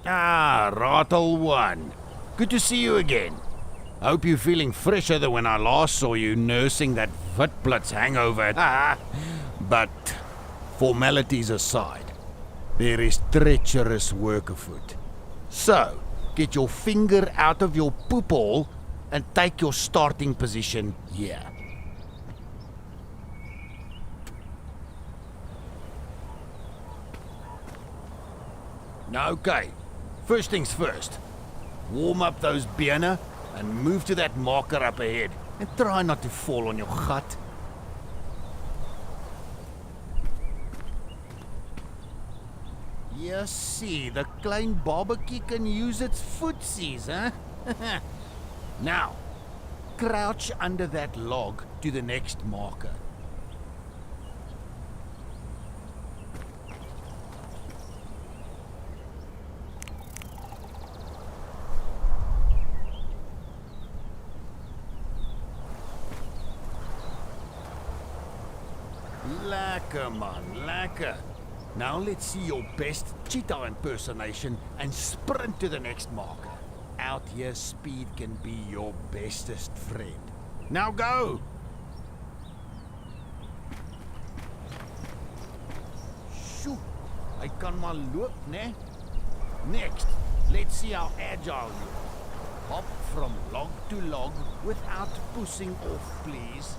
Ah, Rattle One. Good to see you again. Hope you're feeling fresher than when I last saw you nursing that Witblits hangover. But formalities aside, there is treacherous work afoot. So, get your finger out of your poop hole and take your starting position here. Now, okay, first things first. Warm up those bene and move to that marker up ahead. And try not to fall on your gut. You see, the klein barbecue can use its footsies, huh? Now, crouch under that log to the next marker. Lekker man, lekker. Now let's see your best cheetah impersonation and sprint to the next marker. Out here, speed can be your bestest friend. Now go! Shoo, I kan maar loop, ne? Next, let's see how agile you are. Hop from log to log without pushing off, please.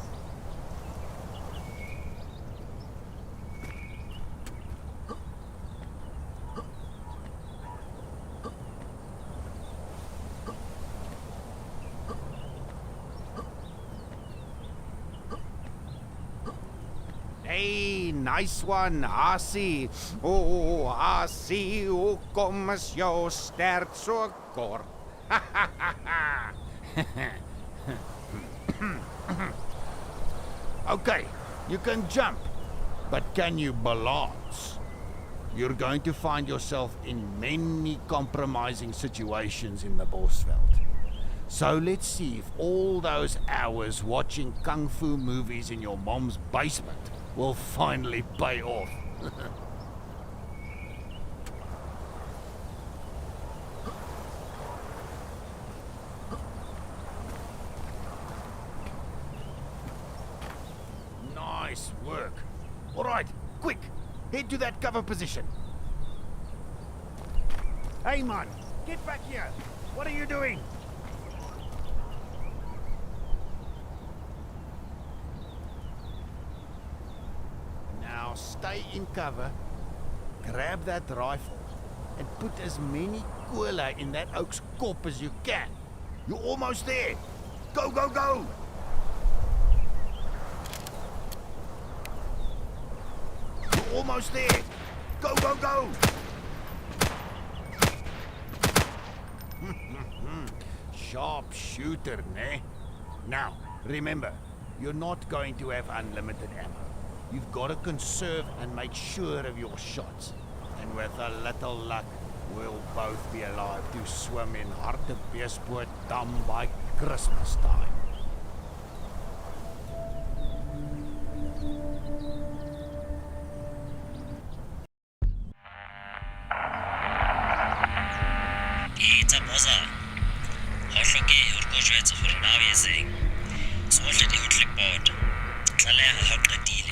Hey, nice one, Asi. Oh, Asi, hoe kom is jou stert so kort? Okay, you can jump, but can you balance? You're going to find yourself in many compromising situations in the Bosveld. So let's see if all those hours watching kung fu movies in your mom's basement will finally pay off. Nice work. All right, quick, head to that cover position. Hey man, get back here. What are you doing? Now stay in cover, grab that rifle, and put as many cola in that oak's kop as you can. You're almost there. Go, go, go! You're almost there. Go, go, go! Sharp shooter, ne? Now, remember, you're not going to have unlimited ammo. You've got to conserve and make sure of your shots. And with a little luck, we'll both be alive to swim in Hartebeespoort Dam by Christmas time. It's a buzzer. Hawhloke o jwetse gore now e seng. Sohle di hotle board. Tlaleha ha o qetile.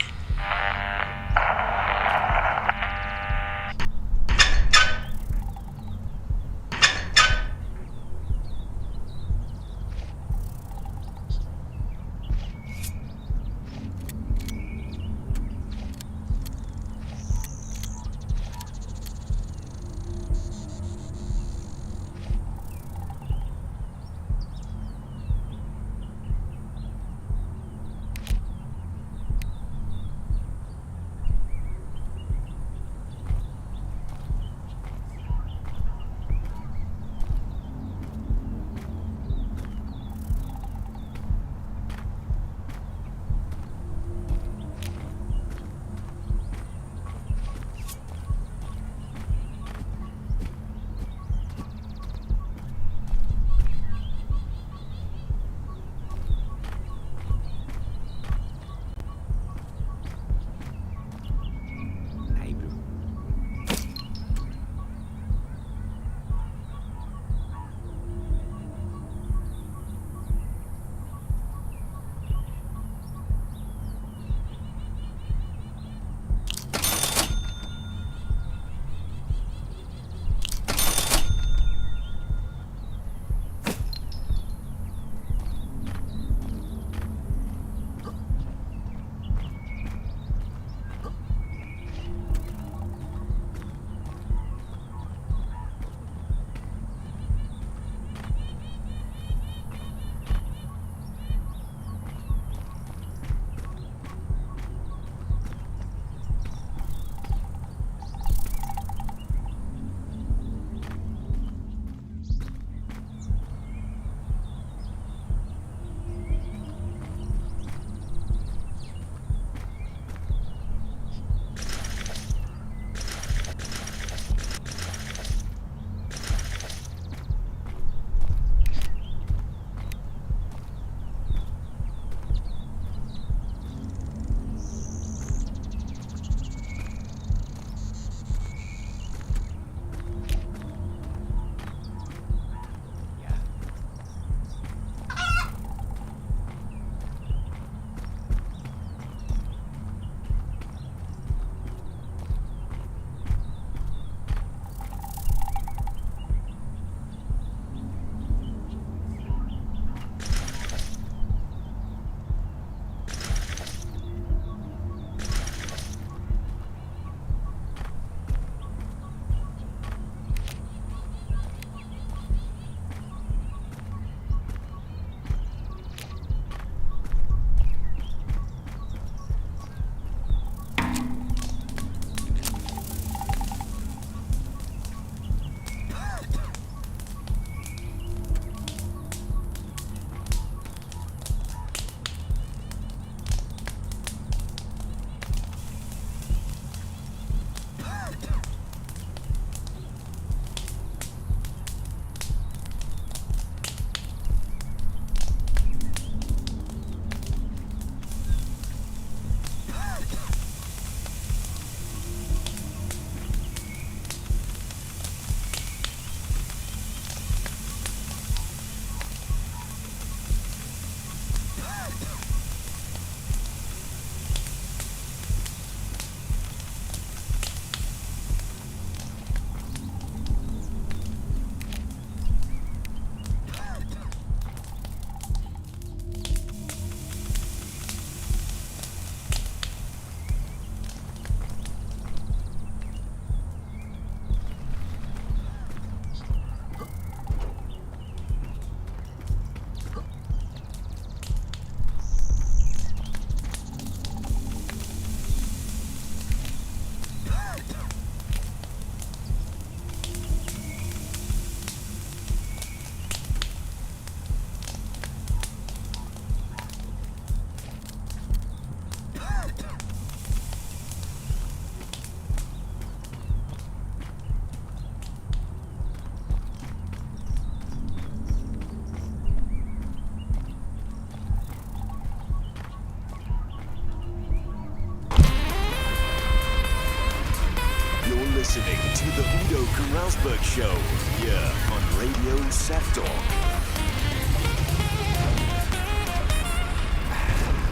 listening to the Udo Karelsberg Show here on Radio Saf Talk.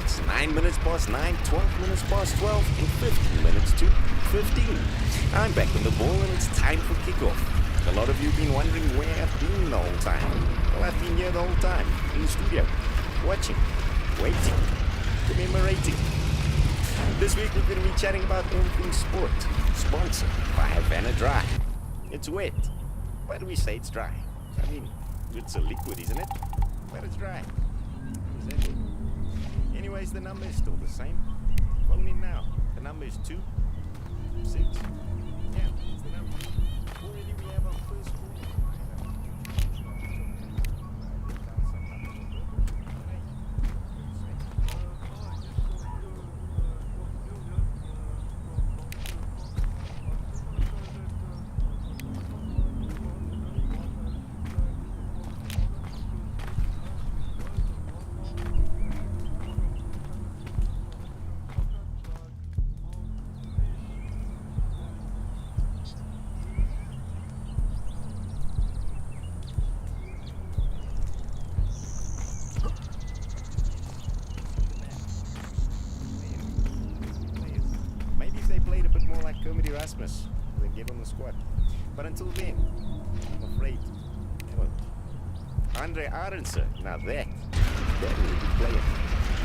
It's 9 minutes past 9, 12 minutes past 12, and 15 minutes to 15. I'm back on the ball and it's time for kickoff. A lot of you have been wondering where I've been the whole time. Well, I've been here the whole time, in the studio, watching, waiting, commemorating. This week we're going to be chatting about all things sport, sponsored by Havana Dry. It's wet. Why do we say it's dry? I mean, it's a liquid, isn't it? But it's dry. Exactly. Anyways, the number is still the same. Phone in now. The number is 2, 6. Yeah, it's the number. Already we have our first call. Erasmus, then get on the squad. But until then, I'm afraid they won't. Andre Arendse, now that will be playing.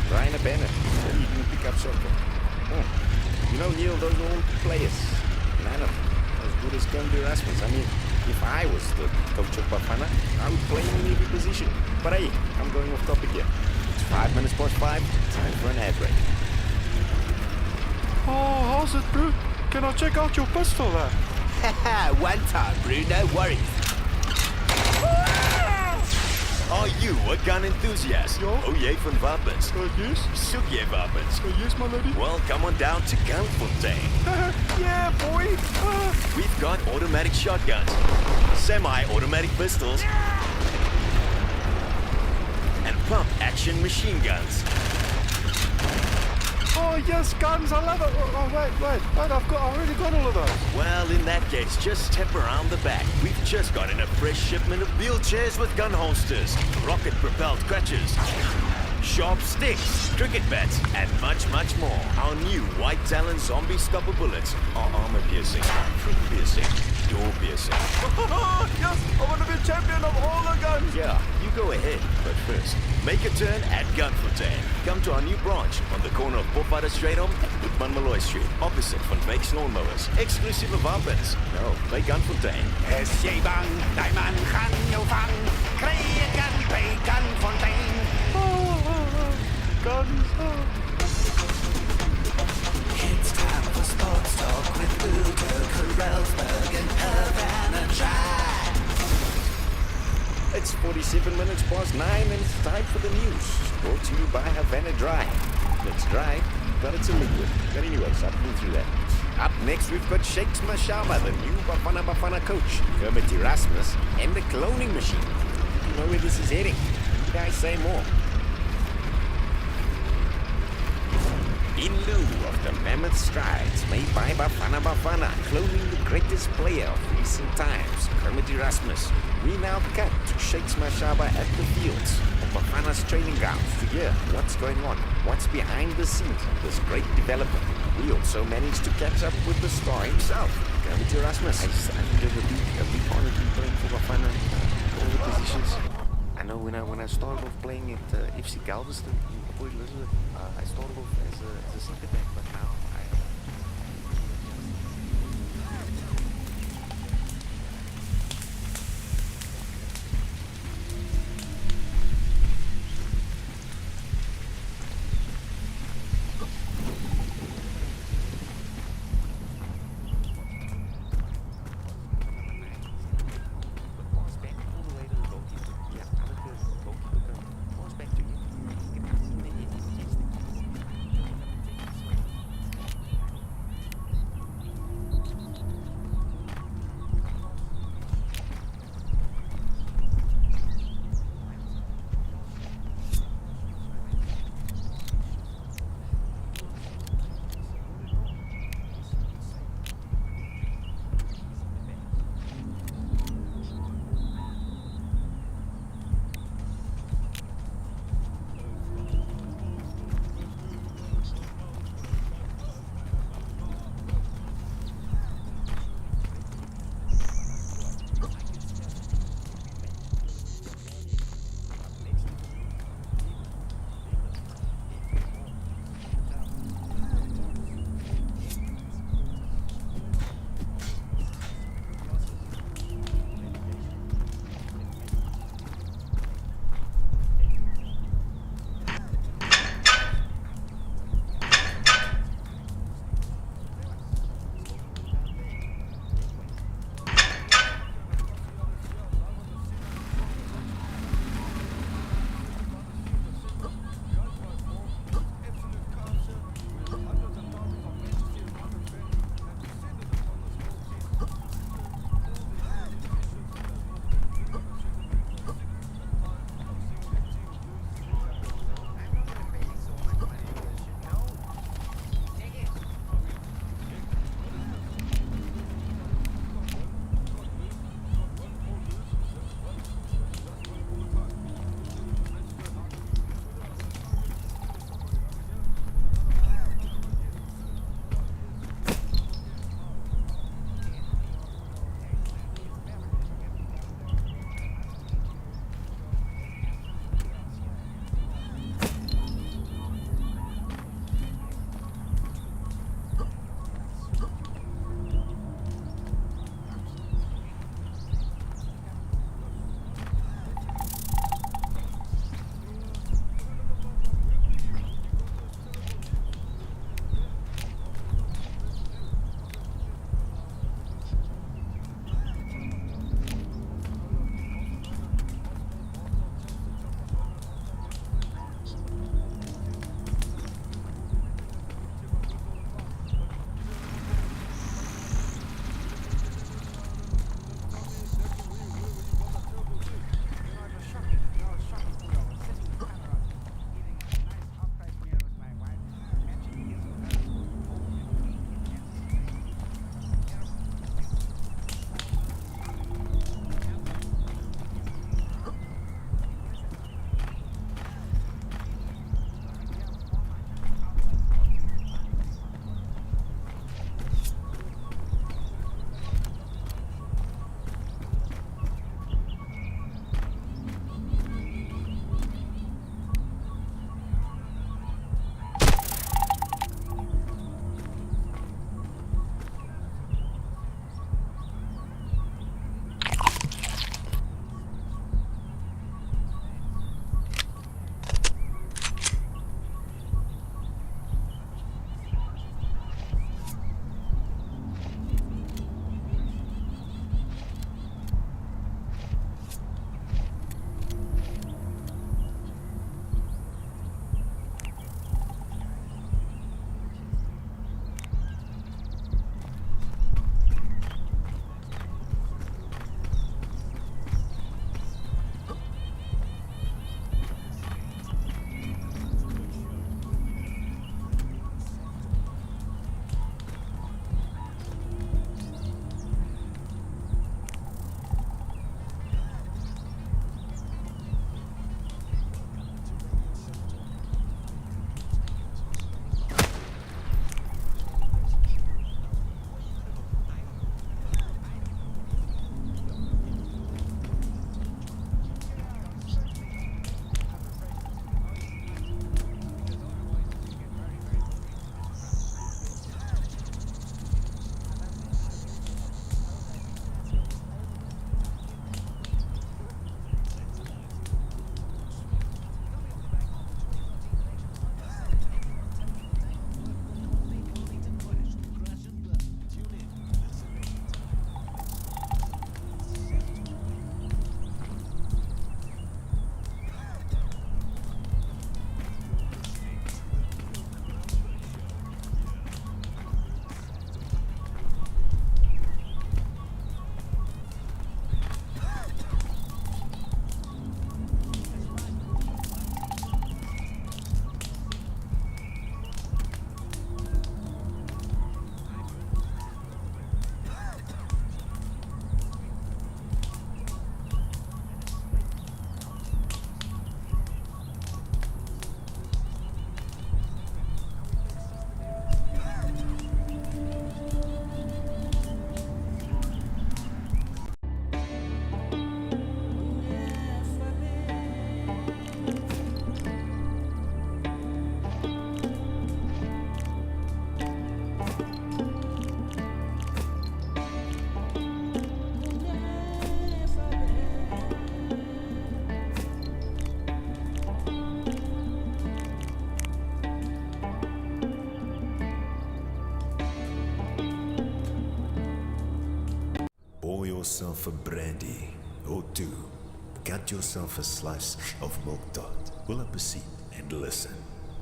Brian Bennett, he didn't pick up soccer. You know, Neil, those are all players. None of them as good as Kruger Erasmus. I mean, if I was the coach of Bafana, I would play him in every position. But hey, I'm going off topic here. It's 5 minutes past 5, time for an ad break. Oh, how's it, bro? Can I check out your pistol there? Haha, one time, bro, no worries. Are you a gun enthusiast? Ja. Oh, jy van wapens? Yes? Soek jy wapens? Yes, my lady. Well, come on down to Gunfontein. Yeah, boy. We've got automatic shotguns, semi-automatic pistols, and pump-action machine guns. Oh, yes, guns. I love it. Oh, wait. I've already got all of those. Well, in that case, just step around the back. We've just got in a fresh shipment of wheelchairs with gun holsters, rocket-propelled crutches, sharp sticks, cricket bats, and much, much more. Our new White Talon zombie stopper bullets are armor-piercing, foot-piercing, door-piercing. Yes, I want to be champion of all the guns. Yeah, you go ahead. But first, make a turn at Gunfontein. Come to our new branch on the corner of Popvader Stratum and Woodman Malloy Street, opposite Van Veek's Lawnmowers. Exclusive wapens. No, by Gunfontein. As jy bang, die man gaan jou vang. Kry 'n gun by Gunfontein. Guns. It's time for sports talk with Udo Karelsberg and Havana Dry. It's 47 minutes past 9 and it's time for the news. Brought to you by Havana Dry. It's dry, but it's a liquid. But anyways, I've been through that. Up next, we've got Shakes Mashaba, the new Bafana coach, Kermit Erasmus, and the cloning machine. You know where this is heading. Did I say more? In lieu of the mammoth strides made by Bafana, cloning the greatest player of recent times, Kermit Erasmus, we now cut to Shakes Mashaba at the fields of Bafana's training grounds to hear what's going on, what's behind the scenes of this great development. We also managed to catch up with the star himself, Kermit Erasmus. I did a big part of playing for Bafana, all the positions. I know when I started off playing at FC Galveston in Port Elizabeth, I started off as a center back, but now yourself a brandy or two. Cut yourself a slice of milk tart. Pull up a seat and listen.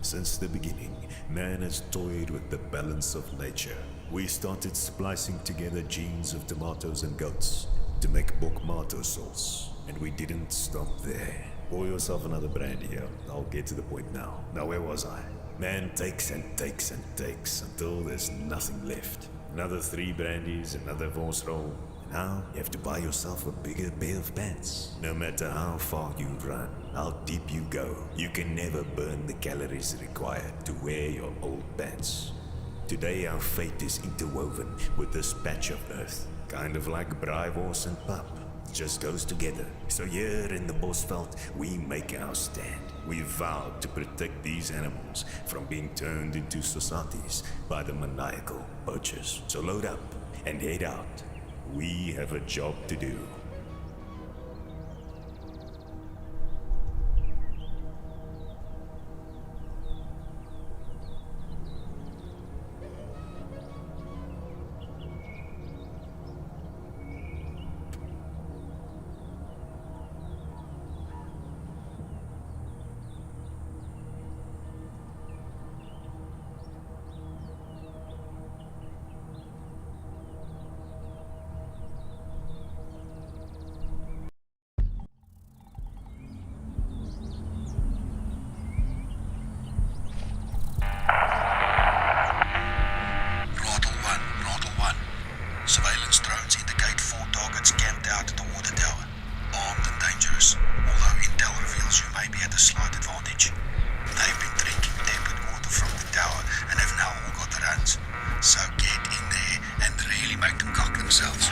Since the beginning, man has toyed with the balance of nature. We started splicing together genes of tomatoes and goats to make bokmato sauce. And we didn't stop there. Pour yourself another brandy here. I'll get to the point now. Now where was I? Man takes and takes and takes until there's nothing left. Another 3 brandies, another Vos roll. Now you have to buy yourself a bigger pair of pants. No matter how far you run, how deep you go, you can never burn the calories required to wear your old pants. Today our fate is interwoven with this patch of earth. Kind of like Braaivors and pap. Just goes together. So here in the Bosveld, we make our stand. We vowed to protect these animals from being turned into societies by the maniacal poachers. So load up and head out. We have a job to do. Surveillance drones indicate 4 targets camped out at the water tower. Armed and dangerous, although intel reveals you may be at a slight advantage. They've been drinking tempered water from the tower and have now all got the runs. So get in there and really make them cock themselves.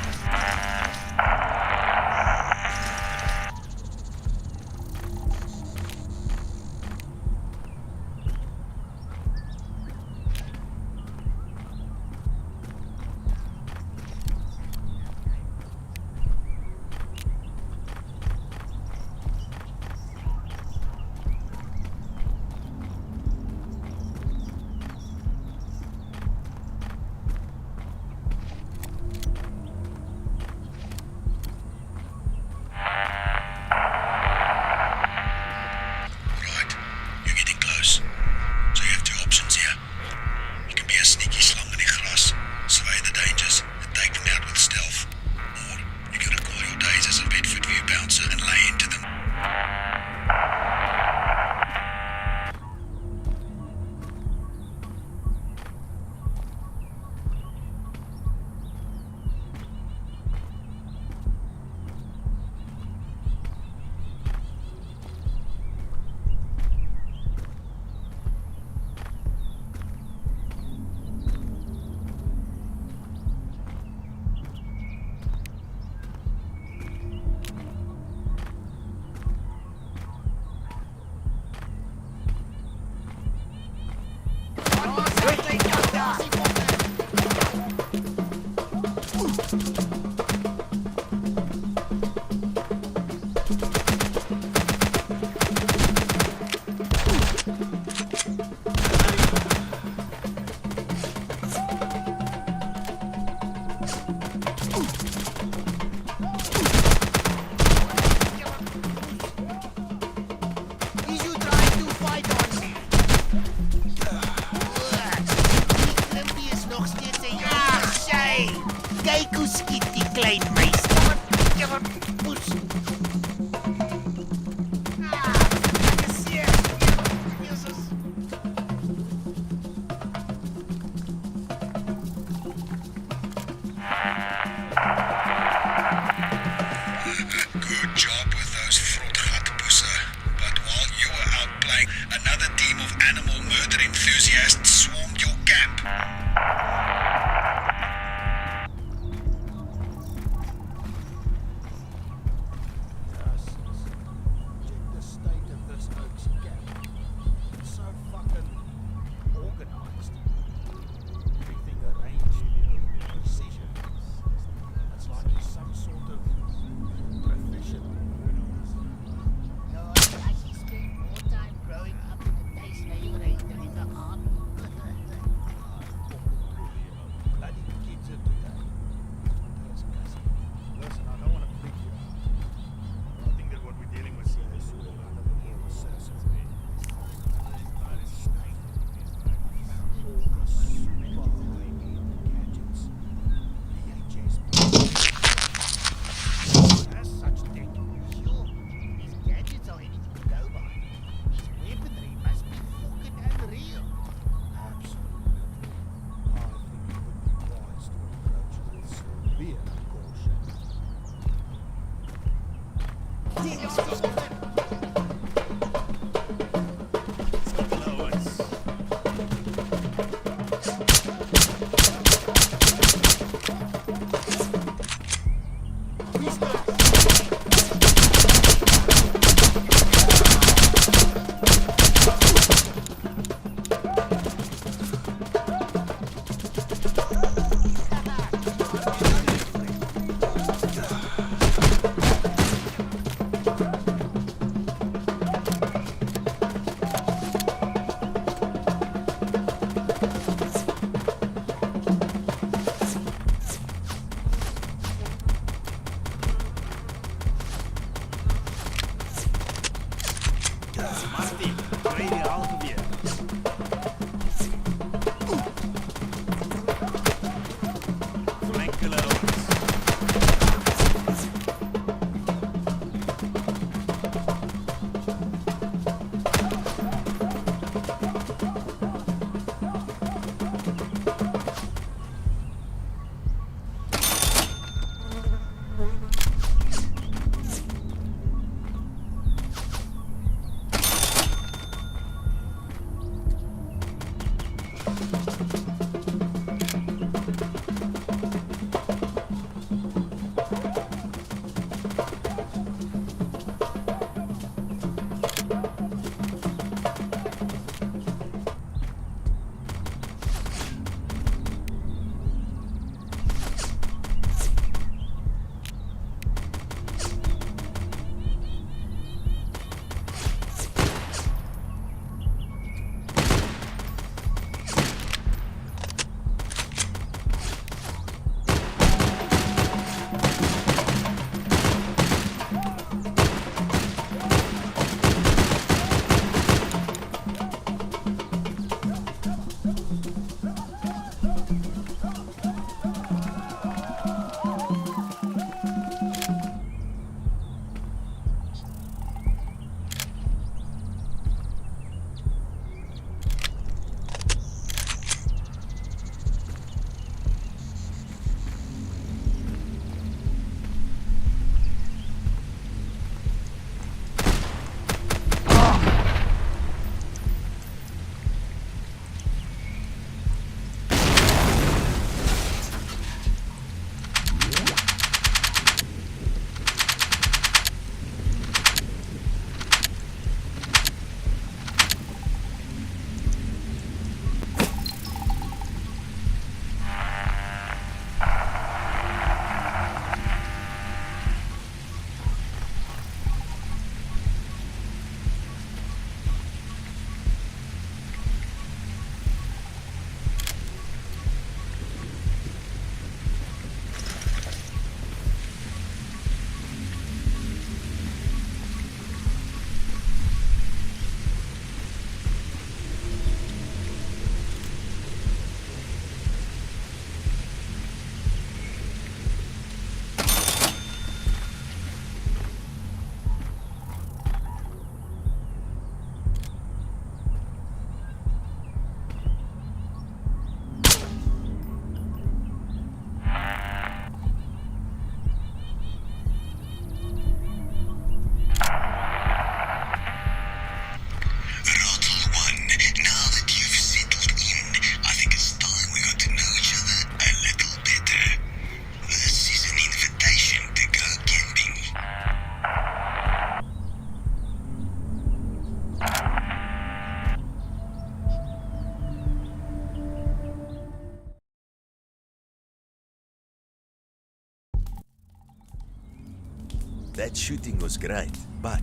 That shooting was great, but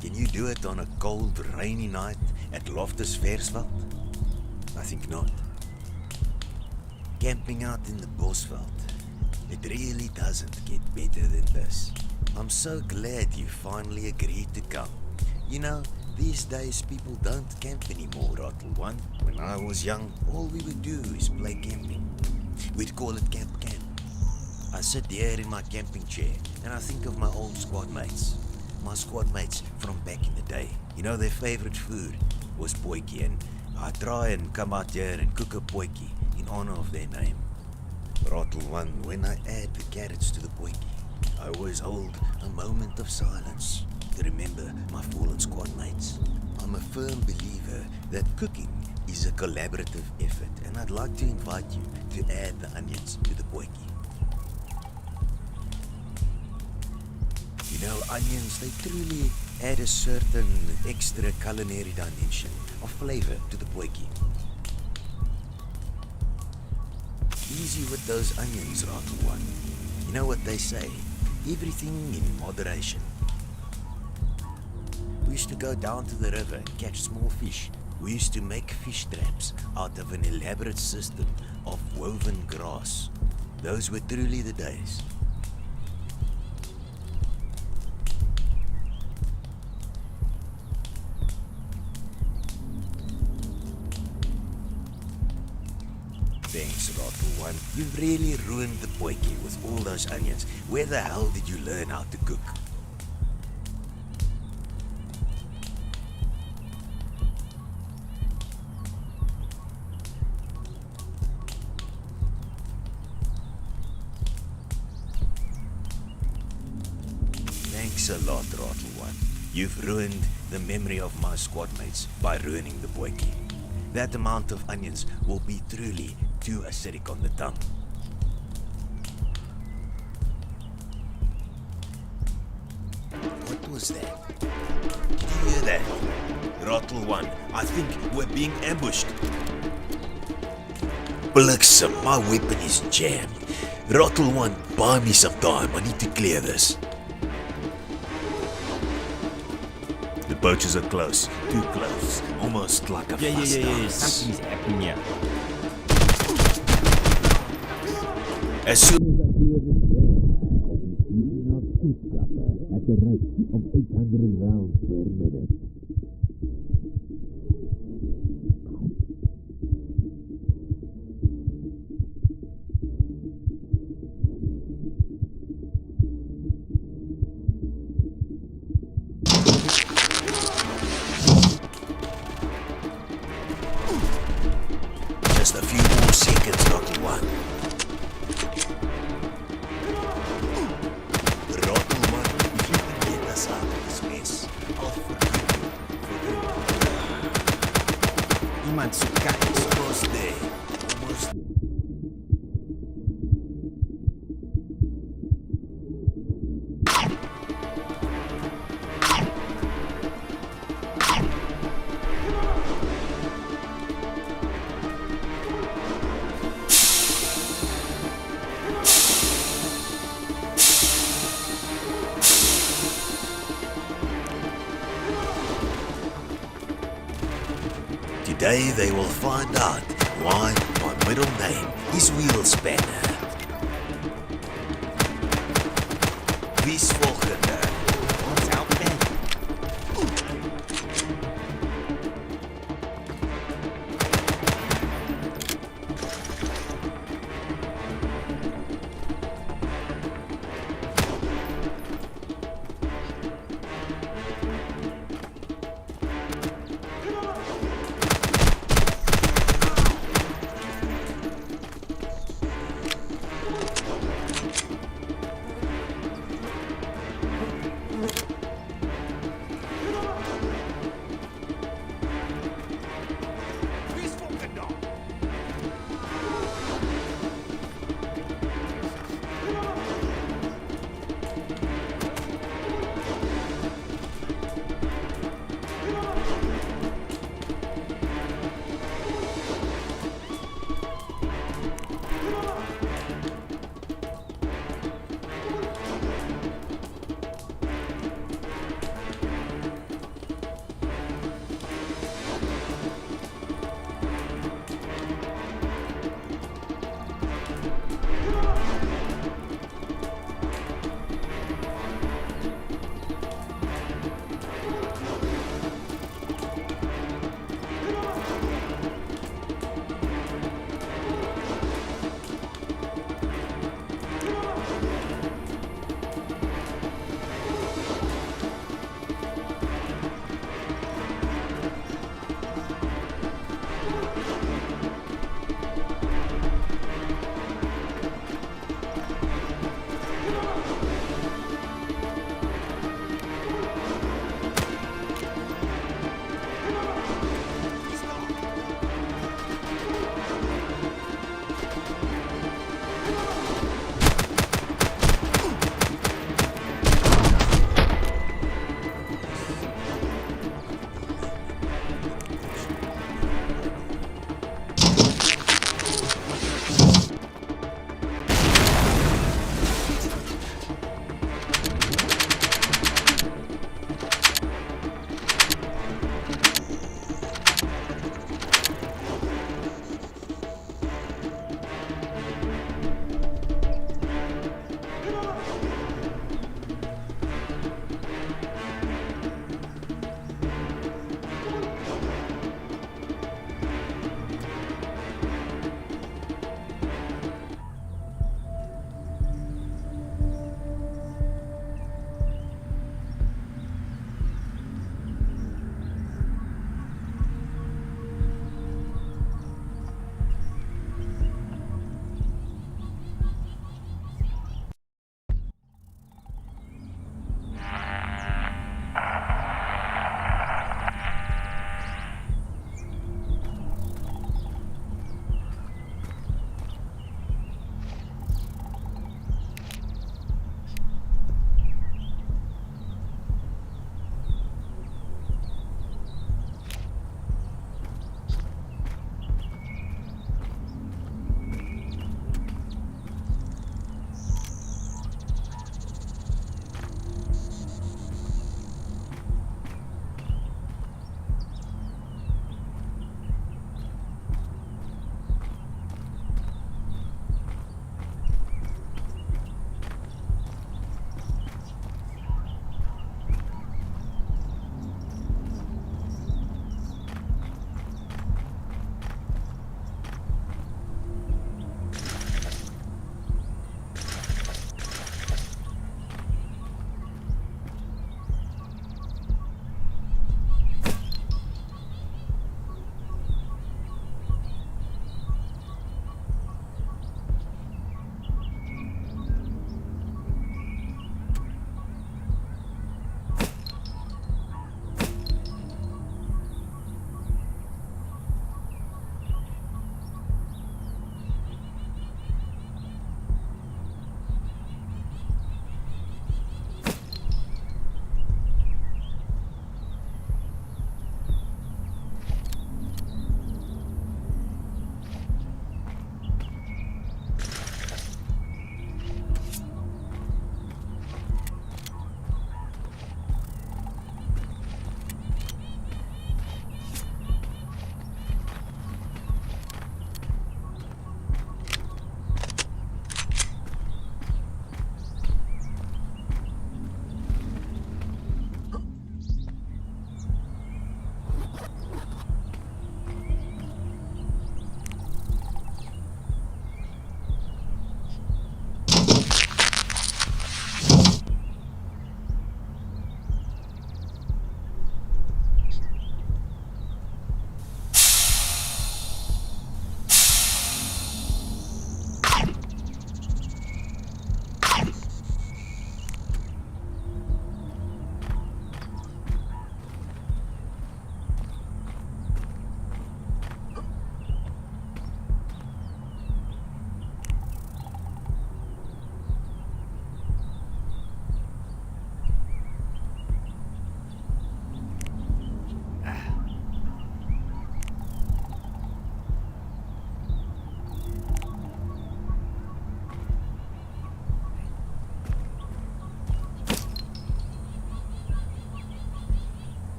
can you do it on a cold, rainy night at Loftus Versveld? I think not. Camping out in the Bosveld, it really doesn't get better than this. I'm so glad you finally agreed to come. You know, these days people don't camp anymore, Rottle One. When I was young, all we would do is play camping. We'd call it Camp. I sit here in my camping chair and I think of my old squad mates. My squad mates from back in the day. You know, their favorite food was potjie, and I try and come out here and cook a potjie in honor of their name. Rottle One, when I add the carrots to the potjie, I always hold a moment of silence to remember my fallen squad mates. I'm a firm believer that cooking is a collaborative effort, and I'd like to invite you to add the onions to the potjie. You know, onions, they truly add a certain extra culinary dimension of flavor to the potjie. Easy with those onions, Rattle One. You know what they say, everything in moderation. We used to go down to the river and catch small fish. We used to make fish traps out of an elaborate system of woven grass. Those were truly the days. Thanks, Rattle One. You've really ruined the potjie with all those onions. Where the hell did you learn how to cook? Thanks a lot, Rattle One. You've ruined the memory of my squad mates by ruining the potjie. That amount of onions will be truly too acidic on the tongue. What was that? Did you hear that? Rattle One, I think we're being ambushed. Bliksem, my weapon is jammed. Rattle One, buy me some time. I need to clear this. The poachers are close. Too close. Almost like a fuss dance. Something's happening here. As soon as I clear this air, I'm shooting out footcopper at the rate of 800 rounds per minute. Just a few more seconds, Rattle One. Rattle One, if you can get us out of this mess, I'll forgive you for doing Iemand soek kak is almost there. Almost there. Today they will find out why my middle name is Wheelspanner. Wie's volgende? Ons help net.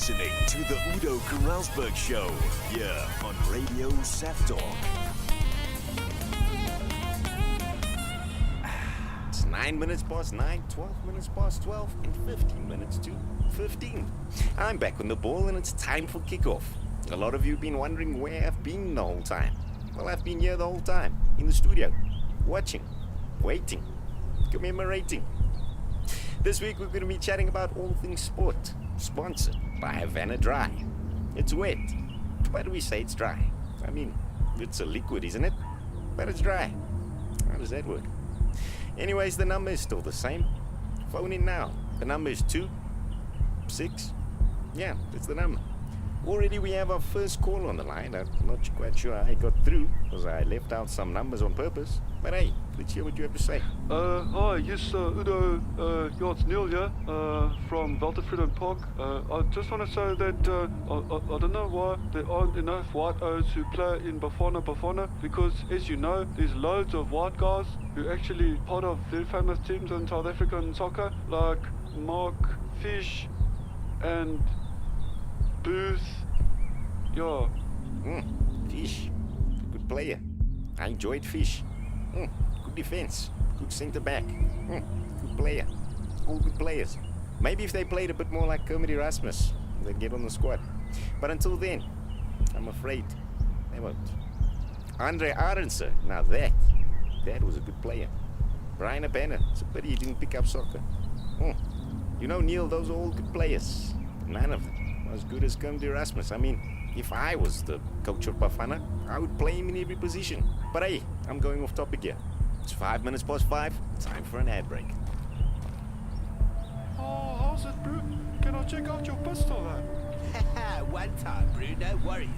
listening to the Udo Karelsberg Show here on Radio Saf Talk. It's 9 minutes past 9, 12 minutes past 12, and 15 minutes to 15. I'm back on the ball and it's time for kickoff. A lot of you have been wondering where I've been the whole time. Well, I've been here the whole time, in the studio, watching, waiting, commemorating. This week we're going to be chatting about all things sport, sponsored by Havana Dry. It's wet. Why do we say it's dry? I mean, it's a liquid, isn't it? But it's dry. How does that work? Anyways, the number is still the same. Phone in now. The number is 26. Yeah, that's the number. Already we have our first call on the line. I'm not quite sure how I got through, because I left out some numbers on purpose. But hey, let's hear what you have to say. Hi, yes, Udo, yeah, it's Neil here, from Kruger Park. I just want to say that I don't know why there aren't enough white O's who play in Bafana, because as you know, there's loads of white guys who actually part of very famous teams in South African soccer, like Mark Fish and Booth, yeah. Fish. Good player. I enjoyed Fish. Good defense. Good centre back. Good player. All good players. Maybe if they played a bit more like Kermit Erasmus, they'd get on the squad. But until then, I'm afraid they won't. Andre Arendse. Now that was a good player. Brian Abena. It's a pity he didn't pick up soccer. You know, Neil, those are all good players. None of them as good as Kermit Erasmus. I mean, if I was the coach of Bafana, I would play him in every position. But hey, I'm going off topic here. It's 5 minutes past 5. Time for an ad break. Oh, how's it, bro? Can I check out your pistol, then? One time, bro, no worries.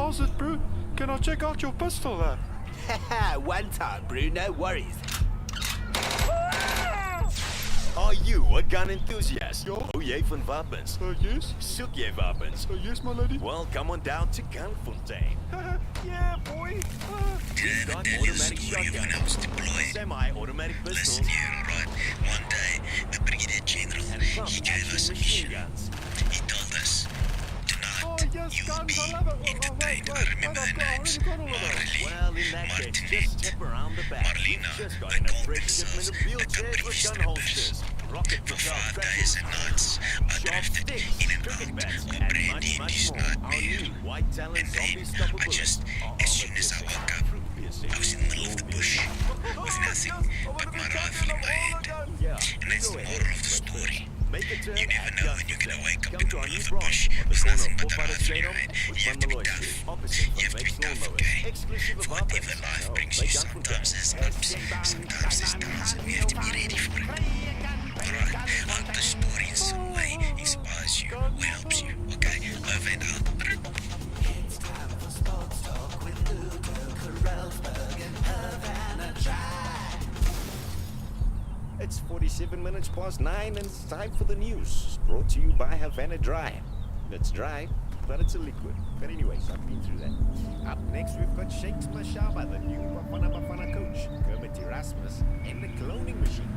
how's it, bro? Can I check out your pistol there? One time, bro, no worries. Are you a gun enthusiast? Ja. Oh, jy van wapens? Yes? Soek jy wapens? Yes, my lady. Well, come on down to Gunfontein. Yeah, boy. We've got Tell you the automatic story of when I shotguns, was deployed. semi-automatic Listen pistols, here, alright? One day, the Brigadier General, and he pump gave action us a machine mission. guns. He told us, Oh, tonight, yes, you will guns, be I love it. entertained. I remember I've their names. already got all of them. Marley, Well, in that case, just Martinet, step around the back. Marlena, Just got they in a called fresh themselves shipment of the wheelchairs Capri with gun Strippers. holsters, rocket For propelled 5 days and tractors, nights, I sharp drifted sticks, in and cricket out bats, of and brandy much, and much this more. nightmare. Our new white talent And zombie then, stopper I just, bullets. as soon as I woke up, I was in the middle of the bush, with nothing but my rifle in my hand. And that's the moral of the story. You never know when you're gonna wake up in the middle of the bush with nothing but a rifle in your hand. You have to be tough. You have to be tough, okay? For whatever life brings you, sometimes there's ups, sometimes there's downs, and you have to be ready for it. Alright, I hope the story in some way inspires you or helps you, okay? Over and out. It's time for sports talk with Ludo, Karelsberg, and Havana Drive. It's 47 minutes past 9 and it's time for the news. Brought to you by Havana Dry. It's dry, but it's a liquid. But anyways, I've been through that. Up next, we've got Shakes Mashaba, the new Bafana Bafana coach, Kermit Erasmus, and the cloning machine.